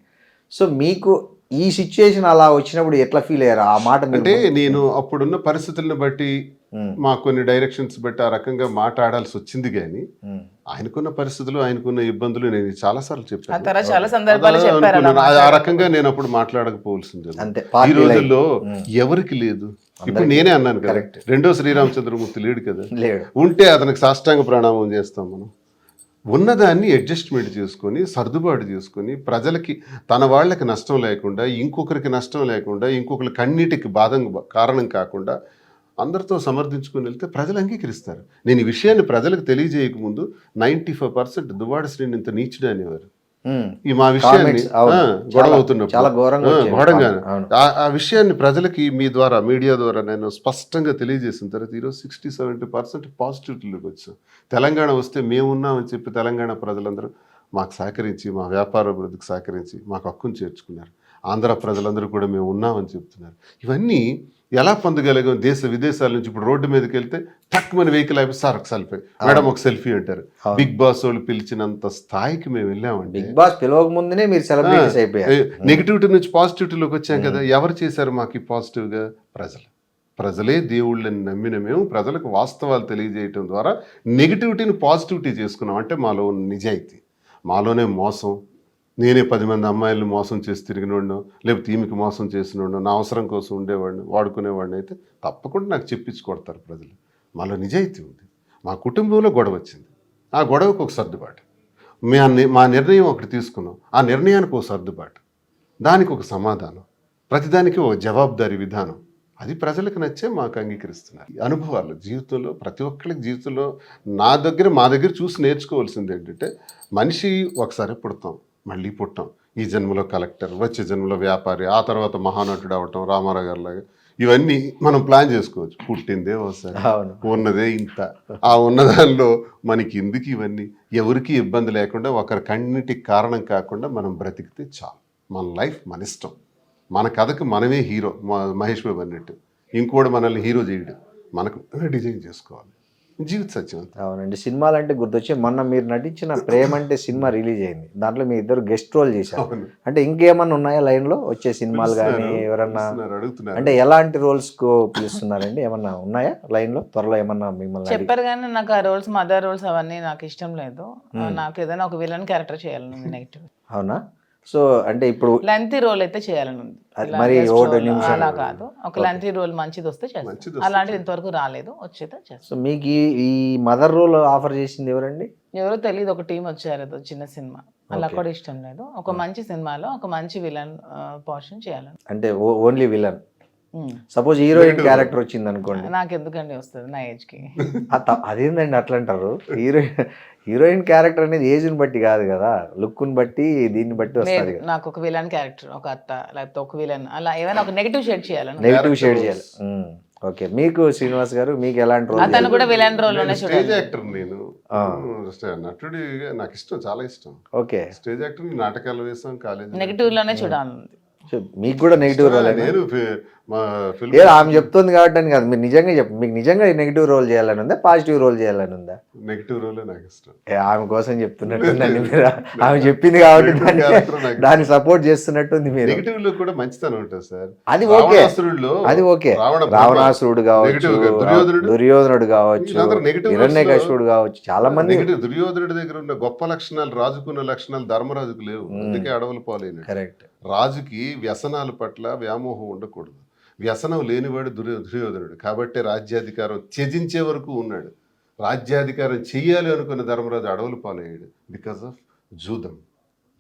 సో మీకు ఈ సిచ్యుయేషన్ అలా వచ్చినప్పుడు ఎట్లా ఫీల్ అయ్యారు? ఆ మాట అంటే నేను అప్పుడున్న పరిస్థితులను బట్టి మా కొన్ని డైరెక్షన్స్ బట్టి ఆ రకంగా మాట్లాడాల్సి వచ్చింది. కానీ ఆయనకున్న పరిస్థితులు, ఆయనకున్న ఇబ్బందులు నేను చాలాసార్లు చెప్పాను. ఆ రకంగా నేను అప్పుడు మాట్లాడకపోవాల్సింది. ఈ రోజుల్లో ఎవరికి లేదు. ఇప్పుడు నేనే అన్నాను కదా, రెండో శ్రీరామచంద్రమూర్తి లేడు కదా, ఉంటే అతనికి సాష్టాంగ ప్రణామం చేస్తాం. మనం ఉన్నదాన్ని అడ్జస్ట్మెంట్ చేసుకొని సర్దుబాటు చేసుకొని ప్రజలకి, తన వాళ్ళకి నష్టం లేకుండా, ఇంకొకరికి నష్టం లేకుండా, ఇంకొకరి కన్నీటికి కారణం కాకుండా అందరితో సమర్థించుకొని వెళ్తే ప్రజలు అంగీకరిస్తారు. నేను ఈ విషయాన్ని ప్రజలకు తెలియజేయకముందు 95% దువ్వాడ శ్రీని ఇంత నీచుడు అనేవారు. ఈ మా విషయాన్ని గొడవ అవుతున్నప్పుడు ఘోరంగా ఆ విషయాన్ని ప్రజలకి మీ ద్వారా, మీడియా ద్వారా నేను స్పష్టంగా తెలియజేసిన తర్వాత ఈరోజు 60-70% పాజిటివిటీలోకి వచ్చాం. తెలంగాణ వస్తే మేమున్నామని చెప్పి తెలంగాణ ప్రజలందరూ మాకు సహకరించి, మా వ్యాపార అభివృద్ధికి సహకరించి మాకు హక్కును చేర్చుకున్నారు. ఆంధ్ర ప్రజలందరూ కూడా మేము ఉన్నామని చెప్తున్నారు. ఇవన్నీ ఎలా పొందగలిగాం? దేశ విదేశాల నుంచి ఇప్పుడు రోడ్డు మీదకి వెళ్తే తక్కువ వెహికల్ అయిపోయి సార్ ఒక సెల్ఫీ, మేడం ఒక సెల్ఫీ అంటారు. బిగ్ బాస్ వాళ్ళు పిలిచినంత స్థాయికి మేము వెళ్ళామండి. బిగ్ బాస్ పిలవక ముందునే మీరు సెలబ్రిటీస్ అయిపోయారు. నెగిటివిటీ నుంచి పాజిటివిటీలోకి వచ్చాం కదా. ఎవరు చేశారు మాకు ఈ పాజిటివ్గా? ప్రజలే దేవుళ్ళని నమ్మిన మేము ప్రజలకు వాస్తవాలు తెలియజేయటం ద్వారా నెగిటివిటీని పాజిటివిటీ చేసుకున్నాం. అంటే మాలో ఉన్న నిజాయితీ, మాలోనే మోసం, నేనే 10 మంది అమ్మాయిలను మోసం చేసి తిరిగినోడినో, లేకపోతే ఈమెకి మోసం చేసినోడినో, నా అవసరం కోసం ఉండేవాడిని, వాడుకునేవాడిని అయితే తప్పకుండా నాకు చెప్పించి కొడతారు ప్రజలు. మాలో నిజాయితీ ఉంది. మా కుటుంబంలో గొడవ వచ్చింది, ఆ గొడవకు ఒక సర్దుబాటు, మా నిర్ణయం ఒకటి తీసుకున్నాం, ఆ నిర్ణయానికి ఒక సర్దుబాటు, దానికి ఒక సమాధానం, ప్రతిదానికి ఒక జవాబుదారీ విధానం, అది ప్రజలకు నచ్చే మాకు అంగీకరిస్తున్నారు. అనుభవాలు జీవితంలో, ప్రతి ఒక్కరికి జీవితంలో మా దగ్గర చూసి నేర్చుకోవాల్సింది ఏంటంటే, మనిషి ఒకసారి పుడతాం, మళ్ళీ పుట్టాం. ఈ జన్మలో కలెక్టర్, వచ్చే జన్మలో వ్యాపారి, ఆ తర్వాత మహానటుడు అవటం, రామారావు గారి లాగా, ఇవన్నీ మనం ప్లాన్ చేసుకోవచ్చు. పుట్టిందే ఒకసారి, ఉన్నదే ఇంత, ఆ ఉన్నదానిలో మనకి ఎందుకు ఇవన్నీ? ఎవరికి ఇబ్బంది లేకుండా, ఒకరి కన్నిటికి కారణం కాకుండా మనం బ్రతికితే చాలు. మన లైఫ్ మన ఇష్టం. మన కథకు మనమే హీరో, మహేష్ బాబు అన్నట్టు. ఇంకోటి మనల్ని హీరో చేయడు, మనకు డిజైన్ చేసుకోవాలి. జీవిత సత్యం అంతే. అవునండి. సినిమాలు అంటే గుర్తొచ్చి మొన్న మీరు నటించిన ప్రేమ అంటే సినిమా రిలీజ్ అయింది. దాంట్లో మీ ఇద్దరు గెస్ట్ రోల్ చేశారు. అవును. అంటే ఇంకేమన్నా ఉన్నాయా లైన్లో వచ్చే సినిమాలు కానీ ఎవరన్నా? అడుగుతున్నారు. అంటే ఎలాంటి రోల్స్ కు పిలుస్తున్నారండి? ఏమన్నా ఉన్నాయా లైన్లో? త్వరలో ఏమన్నా మిమ్మల్ని చెప్పారు కానీ నాకు ఆ రోల్స్, మదర్ రోల్స్ అవన్నీ నాకు ఇష్టం లేదు. నాకు ఏదైనా ఒక విలన్ క్యారెక్టర్ చేయాలని ఉంది, నెగిటివ్. అవునా? సో అంటే ఇప్పుడు లెంతీ రోల్ అయితే చేయాలని ఉంది. అది ఇలా మరి guest ఒకటి role నిమిషం. అలా కాదు, ఒక లెంతీ రోల్ మంచిది వస్తే చేస్తాను. మంచిది వస్తే అలాంటిది ఇంతవరకు రాలేదు, వచ్చేదే చేస్తాను. సో మీకు ఈ మదర్ రోల్ ఆఫర్ చేసింది ఎవరండి? ఎవరో తెలియదు, ఒక టీం వచ్చారు, ఏదో చిన్న సినిమా, అలా కూడా ఇష్టం లేదు. ఒక మంచి సినిమాలో ఒక మంచి విలన్ పోర్షన్ చేయాలని. అంటే only villain. Suppose heroine character వచ్చింది అనుకోండి, నాకు ఎందుకండి వస్తుంది నా ఏజ్ కి. అదేందండి అట్లా అంటారు? హీరోయిన్ క్యారెక్టర్ అనేది ఏజ్ని బట్టి కాదు కదా, లుక్ని బట్టి దీన్ని బట్టి వస్తుంది కదా. నాకు ఒక విలన్ క్యారెక్టర్, ఒక అత్త లేకపోతే ఒక విలన్, అలా ఏమైనా ఒక నెగిటివ్ షేడ్ చేయాలని. నెగిటివ్ షేడ్ చేయాలి. ఓకే. మీకు శ్రీనివాస్ గారు మీకు ఎలాంటి రోల్? అతను కూడా విలన్ రోల్ లోనే స్టేజ్ చూడాలి. యాక్టర్ నేను. నటుడి నాకు ఇష్టం, చాలా ఇష్టం. ఓకే. స్టేజ్ యాక్టర్, నాటకాలు వేసాం, కాలేజ్ నెగిటివ్ లోనే చూడాలి. మీకు కూడా నెగిటివ్ రోల్? నేను మా ఫిల్మ్ ఏదో ఆమె చెప్తుంది కాబట్టి అని కాదు, మీరు నిజంగా మీకు నిజంగా నెగిటివ్ రోల్ చేయాలని ఉందా, పాజిటివ్ రోల్ చేయాలని ఉందా? నెగిటివ్ రోలే నాకు ఇష్టం. ఆమె కోసం చెప్తున్నట్టుందండి మీరు. ఆమె చెప్పింది కాబట్టి దాన్ని సపోర్ట్ చేస్తున్నట్టుంది మీరు. నెగిటివ్ లో కూడా మంచితనం ఉంటుంది సార్. అది ఓకే, రావణాసురుడిలో అది ఓకే. రావణ రావణాసురుడు కావచ్చు, దుర్యోధనుడు కావచ్చు, వీళ్ళందరూ negative హిరణ్యకశిపుడు కావచ్చు, చాలా మంది. నెగిటివ్. దుర్యోధనుడి దగ్గర ఉన్న గొప్ప లక్షణాలు రాజుకున్న లక్షణాలు ధర్మరాజుకు లేవు, అందుకే అడవులు పాలైన. కరెక్ట్. రాజుకి వ్యసనాల పట్ల వ్యామోహం ఉండకూడదు. వ్యసనం లేనివాడు దుర్యోధనుడు. కాబట్టి రాజ్యాధికారం త్యజించే వరకు ఉన్నాడు. రాజ్యాధికారం చెయ్యాలి అనుకున్న ధర్మరాజు అడవులు పాలయ్యాడు బికాస్ ఆఫ్ జూదం.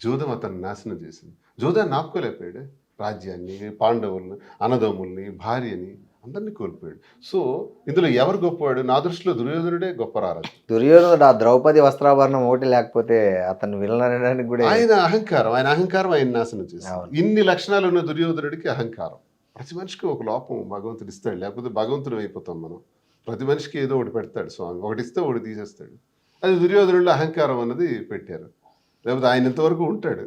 జూదం అతన్ని నాశనం చేసింది. జూదాన్ని ఆపుకోలేకపోయాడు. రాజ్యాన్ని, పాండవుల్ని, అన్నదమ్ముల్ని, భార్యని అందరినీ కోల్పోయాడు. సో ఇందులో ఎవరు గొప్పవాడు? నా దృష్టిలో దుర్యోధనుడే గొప్ప రారాజు. దుర్యోధనుడు ఆ ద్రౌపది వస్త్రాభరణం ఒకటి లేకపోతే అతను విలనడానికి కూడా ఆయన అహంకారం ఆయన నాశనం చేశాడు. ఇన్ని లక్షణాలు ఉన్న దుర్యోధనుడికి అహంకారం. ప్రతి మనిషికి ఒక లోపం భగవంతుడు ఇస్తాడు, లేకపోతే భగవంతుడు అయిపోతాం మనం. ప్రతి మనిషికి ఏదో ఒకటి పెడతాడు స్వామి, ఒకటి ఇస్తే ఒకటి తీసేస్తాడు. అది దుర్యోధనుడిలో అహంకారం అన్నది పెట్టారు, లేకపోతే ఆయన ఇంతవరకు ఉంటాడు.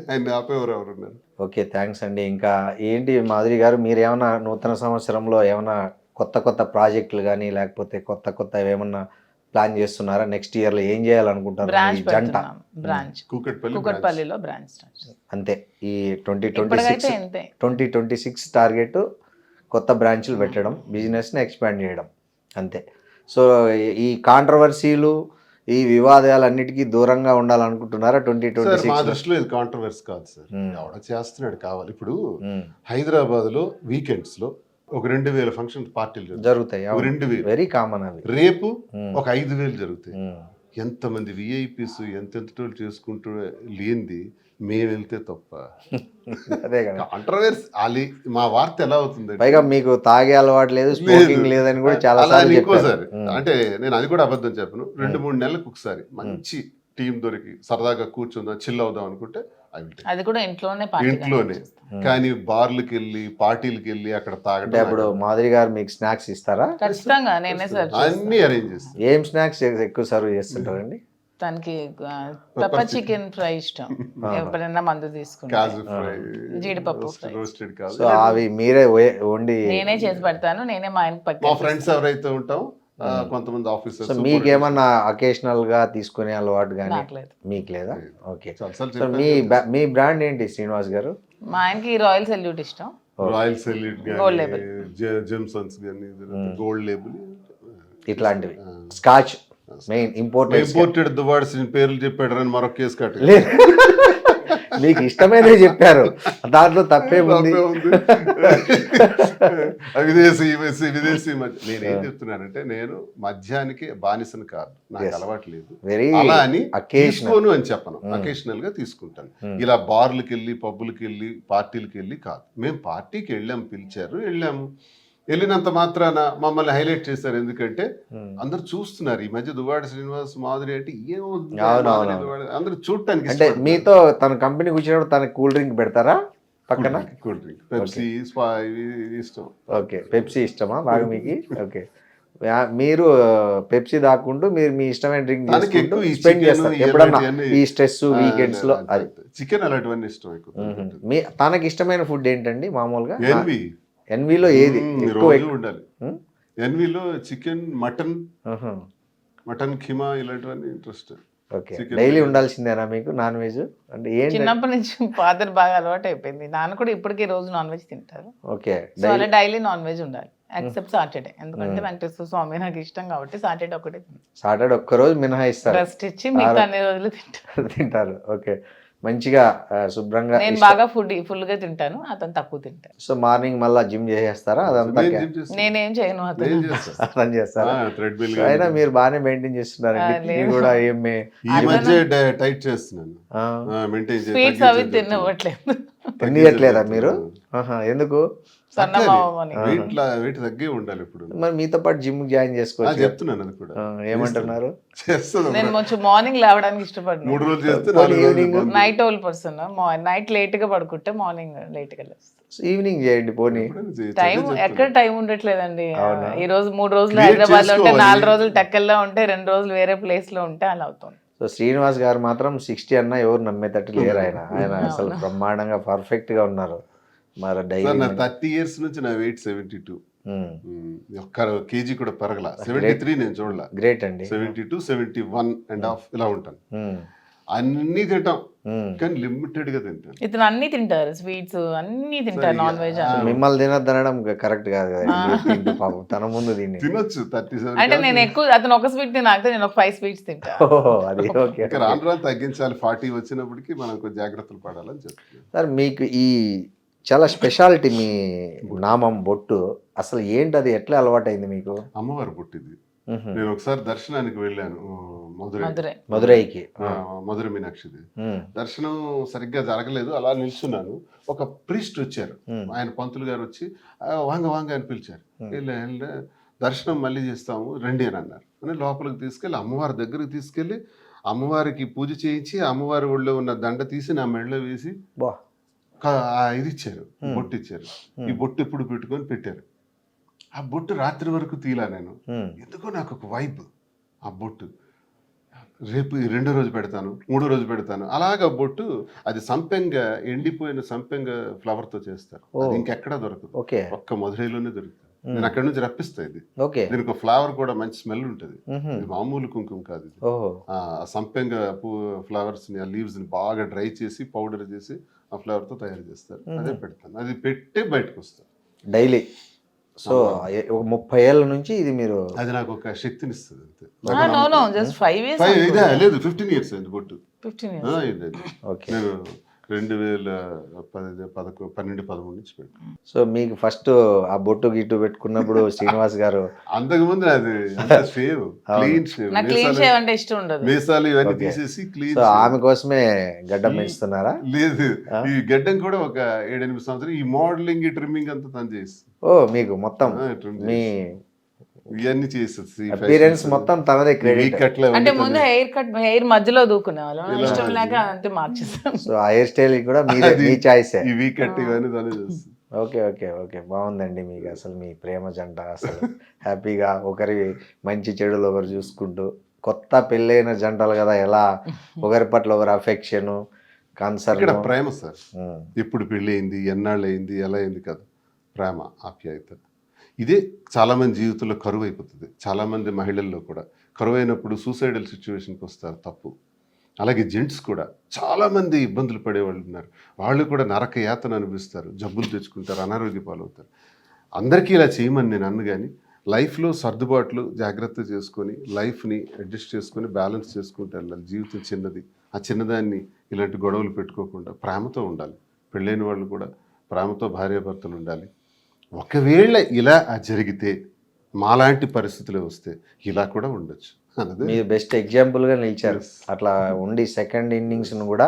ఆయన ఆపేవారు ఎవరున్నారు? ఓకే, థ్యాంక్స్ అండి. ఇంకా ఏంటి మాధురి గారు, మీరు ఏమైనా నూతన సంవత్సరంలో ఏమైనా కొత్త ప్రాజెక్టులు కానీ లేకపోతే కొత్త ఏమన్నా ప్లాన్ చేస్తున్నారా? నెక్స్ట్ ఇయర్లో ఏం చేయాలనుకుంటారు? బ్రాంచ్ ఈ జంట బ్రాంచ్ కూకట్పల్లిలో బ్రాంచ్ అంతే. ఈ ఇప్పటికైతే అంతే. 2026 టార్గెట్ కొత్త బ్రాంచ్లు పెట్టడం, బిజినెస్ని ఎక్స్పాండ్ చేయడం, అంతే. సో ఈ కాంట్రవర్సీలు, ఈ వివాదాలన్నిటికీ దూరంగా ఉండాలనుకుంటున్నారా 2026? మా దృష్టిలో ఇది కాంట్రవర్సీ కాదు సార్, ఎవడ చేస్తున్నాడు కావాలి. ఇప్పుడు హైదరాబాద్లో వీకెండ్స్లో ఒక 2000 ఫంక్షన్ పార్టీలు జరుగుతాయి. 2000 వెరీ కామన్ అవి. రేపు ఒక 5000 జరుగుతాయి. ఎంతమంది విఐపీస్ ఎంతెంతటోళ్ళు చేసుకుంటూ లేనిది మేము వెళ్తే తప్ప. అదే కదా కాంట్రవర్సీ. మా వార్త ఎలా అవుతుంది? పైగా మీకు తాగే అలవాటు లేదు, స్మోకింగ్ లేదని కూడా చాలా ఇంకోసారి అంటే నేను అది కూడా అబద్ధం చెప్పను. 2-3 నెలలకు ఒకసారి మంచి టీం దొరికి సరదాగా కూర్చుందాం, చిల్ అవుదాం అనుకుంటే అది కూడా ఇంట్లోనే. కానీ బార్లకి వెళ్ళి పార్టీలకి వెళ్ళి అక్కడ తాగడం. ఇప్పుడు మాధురి గారు మీకు స్నాక్స్ ఇస్తారా? ఖచ్చితంగా నేనే సర్వ్ అన్ని అరేంజ్ చేస్తాను. ఏం స్నాక్స్ ఎక్కువ సర్వ్ చేస్తుంటారండి? తనకి పెప్పర్ చికెన్ ఫ్రై ఇష్టం, ఎప్పుడైనా మందు తీసుకుంటే. కాజు ఫ్రై, జీడిపప్పు ఫ్రై, రోస్టెడ్ కాజు. సో అవి మీరే వండి నేనే చేసి పెడతాను. నేనే మా ఆయనకి మా ఫ్రెండ్స్ ఎవరైతే ఉంటాం, కొంతమంది ఆఫీసర్స్. సో మీకేమన్నా అకేషనల్ గా తీసుకునే అలవాటు కానీ మీకు లేదా? ఓకే. సో మీ బ్రాండ్ ఏంటి శ్రీనివాస్ గారు? మా ఆయనకి రాయల్ సెల్యూట్ ఇష్టం. రాయల్ సెల్యూట్ కానీ, జెమ్సన్స్ కానీ, గోల్డ్ లేబుల్ ఇట్లాంటివి. స్కాచ్ మెయిన్ ఇంపోర్టెడ్ దువాడ్స్ పేర్లు చెప్పాడు అని మరొక కేసు కట్ట. మీకు ఇష్టమైనవి చెప్పారు, దాంట్లో తప్పే ఉంది. విదేశీ నేనేం చెప్తున్నానంటే, నేను మద్యానికి బానిసను కాదు, నాకు అలవాటు లేదు. అలా అని తీసుకోను అని చెప్పను, అకేషనల్ గా తీసుకుంటాను. ఇలా బార్లకి వెళ్ళి, పబ్బులకి వెళ్ళి, పార్టీలకి వెళ్ళి కాదు. మేము పార్టీకి వెళ్ళాము, పిలిచారు, వెళ్ళాము. వెళ్ళినంత మాత్రాన మమ్మల్ని హైలైట్ చేశారు. ఎందుకంటే అందరు చూస్తున్నారు ఈ మధ్య దువ్వాడ శ్రీనివాస్, మాధురి అంటే ఏమవుతుంది అందరూ చూడటానికి. అంటే మీతో తన కంపెనీకి వచ్చినప్పుడు తన కూల్ డ్రింక్ పెడతారా పక్కన? కూల్ డ్రింక్, పెప్సీ ఇష్టం. ఓకే, పెప్సీ ఇష్టమా బాగా మీకు? ఓకే. మీరు పెప్సీ దాక్కుంటూ మీరు మీ ఇష్టమైన డ్రింక్ తనకి చేసుకుంటూ ఎక్కువ ఈ స్పెండ్ chicken, చేస్తారు ఈ ఎప్పుడన్నా ఇలాంటివన్నీ- ఈ స్ట్రెస్ వీకెండ్స్ లో అది చికెన్ అలాంటివన్నీ ఇష్టం ఎక్కువ. మీ తనకి ఇష్టమైన ఫుడ్ ఏంటండి మామూలుగా ఎన్వి ఎన్విలో ఏది ఎక్కువ రోజు ఉండాలి. ఎన్విలో చికెన్, మటన్ ఖీమా ఇలాంటివన్నీ ఇంట్రెస్ట్. ఓకే డైలీ ఉండాల్సిందేనా మీకు నాన్ వెజ్ అంటే ఏంటి? చిన్నప్పటి నుంచి ఫాదర్ బాగా అలవాటు అయిపోయింది. నాన్న కూడా ఇప్పటికీ రోజు నాన్ వెజ్ తింటారు. ఓకే సో అలా డైలీ నాన్ వెజ్ ఉండాలి ఎక్సెప్ట్ సాటర్డే, ఎందుకంటే వెంకటేశ్వర స్వామి నాకు ఇష్టం కాబట్టి సాటర్డే ఒకటే సాటర్డే ఒక్కరోజు మినహాయిస్తారు రెస్ట్ ఇచ్చి మిగతా అన్ని రోజులు తింటారు. తింటారు. ఓకే మంచిగా శుభ్రంగా నేను బాగా ఫుల్ గా తింటాను, అతను తక్కువ తింటాను. సో మార్నింగ్ మళ్ళీ జిమ్ చేసేస్తారా అదంతా నేనేం చేయను, అతను అర్థం చేస్తారా? థ్రెడ్మిల్ అయినా మీరు బాగానే మెయింటైన్ చేస్తున్నారండి. లేదు. కూడా ఏమి ఈ మధ్య టైట్ చేస్తున్నాను, మెయింటైన్ స్వీట్స్ అవి తినవట్లేదు. తినట్లేదా మీరు? ఎందుకు? సన్నమావని వెయిట్ తగ్గే ఉండాలి ఇప్పుడు. మరి మీతో పాటు జిమ్ జాయిన్ చేసుకోవచ్చు. చెప్తున్నాను అది కూడా. ఏమంటున్నారు? చేస్తాను. నేను కొంచెం మార్నింగ్ లేవడానికి ఇష్టపడను. 3 రోజులు చేస్తే 4 రోజులు night owl person, night late గా పడుకుంటే మార్నింగ్ లేట్ గా లేస్తాను. ఈవినింగ్ చేయండి పోనీ. టైం ఎక్కడ టైం ఉండట్లేదండి. ఈ రోజు 3 రోజులు హైదరాబాద్ లో ఉంటే, 4 రోజులు టెక్కల్లో ఉంటే, 2 రోజులు వేరే ప్లేస్ లో ఉంటే అలా అవుతుంది. సో శ్రీనివాస్ గారు మాత్రం 60 అన్నా ఎవరు నమ్మేటట్టు లేరు. ఆయన అసలు బ్రహ్మాండంగా పర్ఫెక్ట్ గా ఉన్నారు. మరి డైలీ నా 30 years నుంచి నా వెయిట్ 72. ఒక్క కేజీ కూడా పెరగల. 73 నేను చూడలా. గ్రేట్ అండి. 72, 71.5 ఇలా ఉంటాను. అన్ని తింటాం కానీ లిమిటెడ్ గా తింటాను. ఇతను అన్ని తింటారు, స్వీట్స్ అన్ని తింటారు, నాన్ వెజ్. మిమ్మల్ని తినద్దనడం కరెక్ట్ కాదు కదా. పాపం తన ముందు దీన్ని తినొచ్చు. 37 అంటే నేను ఎక్కువ, అతను ఒక స్వీట్ తినాక నేను ఒక 5 స్వీట్స్ తింటా. అది ఓకే. ఇంకా రాను రాను తగ్గించాలి. 40 వచ్చినప్పటికీ మనం కొంచెం జాగ్రత్తలు పడాలని చెప్తున్నాను. సార్ మీకు ఈ చాలా స్పెషాలిటీ మీ నామం బొట్టు అసలు ఏంటి? అది ఎట్లా అలవాటైంది మీకు? అమ్మవారు పుట్టింది. నేను ఒకసారి దర్శనానికి వెళ్ళాను మదురైకి. మధుర మీనాక్షిది దర్శనం సరిగ్గా జరగలేదు. అలా నిల్చున్నాను. ఒక ప్రీస్ట్ వచ్చారు, ఆయన పంతులు గారు వచ్చి వాంగ అని పిలిచారు. వెళ్ళా దర్శనం మళ్ళీ చేస్తాము రండి అని అన్నారు. అని లోపలికి తీసుకెళ్ళి అమ్మవారి దగ్గరికి తీసుకెళ్ళి అమ్మవారికి పూజ చేయించి అమ్మవారి ఒళ్ళో ఉన్న దండ తీసి నా మెడలో వేసి ఇది ఇచ్చారు, బొట్టు ఇచ్చారు. ఈ బొట్టు ఎప్పుడు పెట్టుకొని పెట్టారు. ఆ బొట్టు రాత్రి వరకు తీలా నేను. ఎందుకో నాకు ఒక వైబ్. ఆ బొట్టు రేపు 2వ రోజు పెడతాను, 3వ రోజు పెడతాను. అలాగా బొట్టు అది సంపెంగ, ఎండిపోయిన సంపెంగ ఫ్లవర్ తో చేస్తారు. అది ఇంకెక్కడా దొరకదు, ఒక్క మధురైలోనే దొరుకుతుంది. నేను అక్కడి నుంచి రప్పిస్తా. ఇది దీనికి ఫ్లవర్ కూడా మంచి స్మెల్ ఉంటుంది. ఇది మామూలు కుంకుమ కాదు. ఇది ఆ సంపెంగ ఫ్లవర్స్ ని, ఆ లీవ్స్ ని బాగా డ్రై చేసి పౌడర్ చేసి ఆ ఫ్లవర్ తో తయారు చేస్తారు. అదే పెడతాను. అది పెట్టి బయటకు వస్తాను డైలీ. సో 30 ఏళ్ళ నుంచి ఇది మీరు. అది నాకు ఒక శక్తిని ఇస్తుంది అంతే. జస్ట్ 5 years లేదు 15 years అయింది బొట్టు. 15 years. నేను 2012-13 నుంచి పెట్టాను. సో మీకు ఫస్ట్ ఆ బొట్టు గిట్టు పెట్టుకున్నప్పుడు శ్రీనివాస్ గారు అంతకుముందు అది షేవ్, క్లీన్ షేవ్. నాకు క్లీన్ షేవ్ అంటే ఇష్టం ఉండదు. మీసాలు ఇవన్నీ తీసేసి క్లీన్. సో ఆమె కోసమే గడ్డం పెంచుతున్నారా? లేదు, ఈ గడ్డం కూడా ఒక 7-8 సంవత్సరాలు ఈ మోడలింగ్, ఈ ట్రిమ్మింగ్ అంతా తను చేసి. మీకు మొత్తం మీ ఇవన్నీ చేసేసి అపియరెన్స్ మొత్తం తనదే క్రెడిట్. అంటే ముందు హెయిర్ మధ్యలో దూకునే వాళ్ళం, ఇష్టం లేక అంటే మార్చేస్తాం. సో ఆ హెయిర్ స్టైల్ కూడా మీ చాయిస్. ఈ వీక్ కట్ ఇవన్నీ తనే చేస్తుంది. ఓకే బాగుందండి. మీకు అసలు మీ ప్రేమ జంట అసలు హ్యాపీగా ఒకరి మంచి చెడులు ఒకరు చూసుకుంటూ, కొత్త పెళ్ళైన జంటలు కదా, ఎలా ఒకరి పట్ల ఒకరు అఫెక్షన్, కన్సర్న్. ఇక్కడ ప్రేమ సార్. ఎప్పుడు పెళ్ళి అయింది, ఎన్నాళ్ళు అయింది, ఎలా అయింది కదా, ప్రేమ, ఆప్యాయత. ఇదే చాలామంది జీవితంలో కరువు అయిపోతుంది. చాలామంది మహిళల్లో కూడా కరువు అయినప్పుడు సూసైడల్ సిచ్యువేషన్కి వస్తారు, తప్పు. అలాగే జెంట్స్ కూడా చాలామంది ఇబ్బందులు పడేవాళ్ళు ఉన్నారు. వాళ్ళు కూడా నరక యాతన అనుభవిస్తారు, జబ్బులు తెచ్చుకుంటారు, అనారోగ్య పాలవుతారు. అందరికీ ఇలా చేయమని నేను అన్ను, కానీ లైఫ్లో సర్దుబాట్లు జాగ్రత్త చేసుకొని లైఫ్ని అడ్జస్ట్ చేసుకొని బ్యాలెన్స్ చేసుకుంటూ వెళ్ళాలి. జీవితం చిన్నది, ఆ చిన్నదాన్ని ఇలాంటి గొడవలు పెట్టుకోకుండా ప్రేమతో ఉండాలి. పెళ్ళైన వాళ్ళు కూడా ప్రేమతో భార్యాభర్తలు ఉండాలి. ఒకవేళ ఇలా జరిగితే, మాలాంటి పరిస్థితులు వస్తే ఇలా కూడా ఉండొచ్చు. మీరు బెస్ట్ ఎగ్జాంపుల్గా నిలిచారు. అట్లా ఉండి సెకండ్ ఇన్నింగ్స్ను కూడా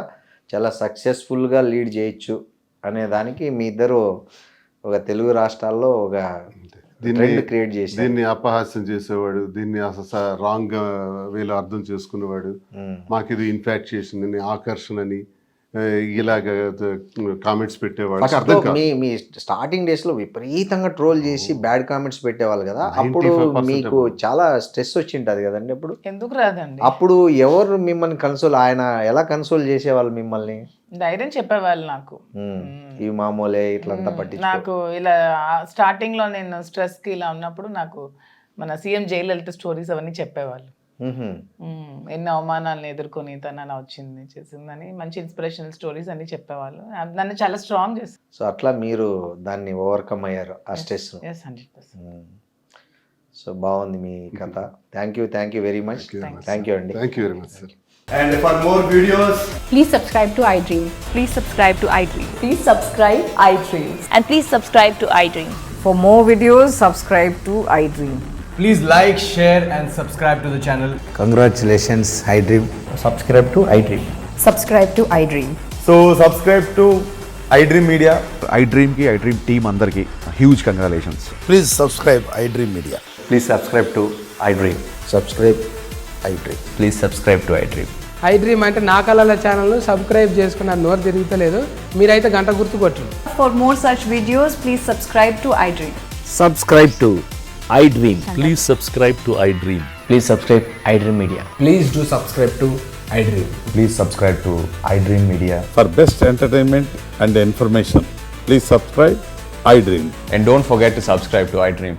చాలా సక్సెస్ఫుల్గా లీడ్ చేయొచ్చు అనే దానికి మీ ఇద్దరు ఒక తెలుగు రాష్ట్రాల్లో ఒక ట్రెండ్ క్రియేట్ చేసి, దీన్ని అపహాస్యం చేసేవాడు, దీన్ని అసలు రాంగ్ వేలో అర్థం చేసుకునేవాడు, మాకు ఇది ఇన్ఫాక్చుయేషన్ అని, ఆకర్షణ అని, ఇలాగ కామెంట్స్ పెట్టేవాళ్ళు ఫస్ట్ అర్థం కాదు. మీ స్టార్టింగ్ డేస్ లో విపరీతంగా ట్రోల్ చేసి బ్యాడ్ కామెంట్స్ పెట్టేవాళ్ళు కదా, అప్పుడు 95% మీకు చాలా స్ట్రెస్ వచ్చింటది కదండి అప్పుడు. ఎందుకు రాదండి, అప్పుడు ఎవరు మిమ్మల్ని కన్సోల్, ఆయన ఎలా కన్సోల్ చేసేవాళ్ళు మిమ్మల్ని? ధైర్యం చెప్పేవాళ్ళు నాకు. ఇవి మామూలే ఇట్లంతా పట్టించుకో. నాకు ఇలా స్టార్టింగ్ లో నేను స్ట్రెస్ కి ఇలా ఉన్నప్పుడు నాకు మన సీఎం జయలలిత స్టోరీస్ అవన్నీ చెప్పేవాళ్ళు. ఎన్నో అవమానాలను ఎదుర్కొని తను అలా వచ్చింది చేసిందని మంచి ఇన్స్పిరేషనల్ స్టోరీస్ అన్ని చెప్పేవాళ్ళు. అది నన్ను చాలా స్ట్రాంగ్ చేస్తుంది. సో అట్లా మీరు దాన్ని ఓవర్కమ్ అయ్యారు ఆ స్ట్రెస్. 100%. సో బాగుంది మీ కథ. Thank you very much. Thank you అండి. Thank you very much sir. And for more videos, Please subscribe to iDream. Please subscribe to iDream. Please subscribe iDream. And please subscribe to iDream. For more videos, subscribe to iDream. please like, share, and subscribe to the channel. Congratulations iDream. Subscribe to iDream. Subscribe to iDream. So, subscribe to iDream Media. iDream की iDream team अंदर की huge congratulations. Please subscribe iDream Media. Please subscribe to iDream. Subscribe iDream. Please subscribe to iDream. iDream అంటే నా కళల ఛానల్ను subscribe చేసుకున్న నోరు తిరుగుతలేదు, మీరైతే గంట గుర్తు కొట్టండి. For more such videos, please subscribe to iDream. Subscribe to iDream. Please subscribe to iDream. Please subscribe iDream Media. Please do subscribe to iDream. Please subscribe to iDream Media. For best entertainment and information, please subscribe iDream. And don't forget to subscribe to iDream.